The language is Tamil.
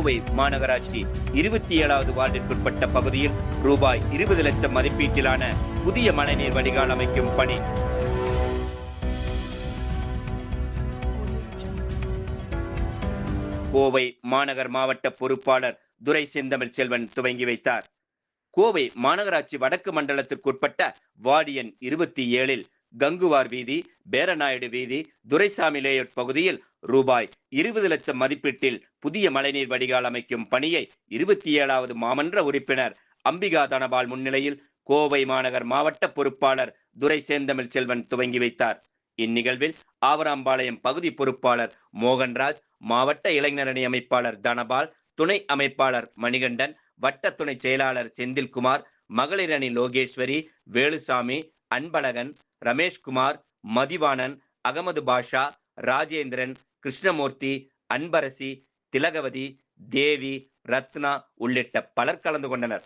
கோவை மாநகராட்சி 27வது வார்டிற்குட்பட்ட பகுதியில் ரூபாய் 20 லட்சம் மதிப்பீட்டிலான புதிய மழைநீர் வடிகால் அமைக்கும் பணி. கோவை மாநகர் மாவட்ட பொறுப்பாளர் துரை செந்தமிழ் செல்வன் துவங்கி வைத்தார். கோவை மாநகராட்சி வடக்கு மண்டலத்திற்குட்பட்ட வார்டு எண் 27 கங்குவார் வீதி, பேரநாயுடு வீதி, துரைசாமி லேஅவுட் பகுதியில் ரூபாய் 20 லட்சம் மதிப்பீட்டில் புதிய மழைநீர் வடிகால் அமைக்கும் பணியை 27வது மாமன்ற உறுப்பினர் அம்பிகா தனபால் முன்னிலையில் கோவை மாநகர் மாவட்ட பொறுப்பாளர் துரை செந்தமிழ் செல்வன் துவங்கி வைத்தார். இந்நிகழ்வில் ஆவராம்பாளையம் பகுதி பொறுப்பாளர் மோகன்ராஜ், மாவட்ட இளைஞரணி அமைப்பாளர் தனபால், துணை அமைப்பாளர் மணிகண்டன், வட்ட துணை செயலாளர் செந்தில்குமார், மகளிர் அணி லோகேஸ்வரி, வேலுசாமி, அன்பழகன், ரமேஷ்குமார், மதிவாணன், அகமது பாஷா, ராஜேந்திரன், கிருஷ்ணமூர்த்தி, அன்பரசி, திலகவதி, தேவி, ரத்னா உள்ளிட்ட பலர் கலந்து கொண்டனர்.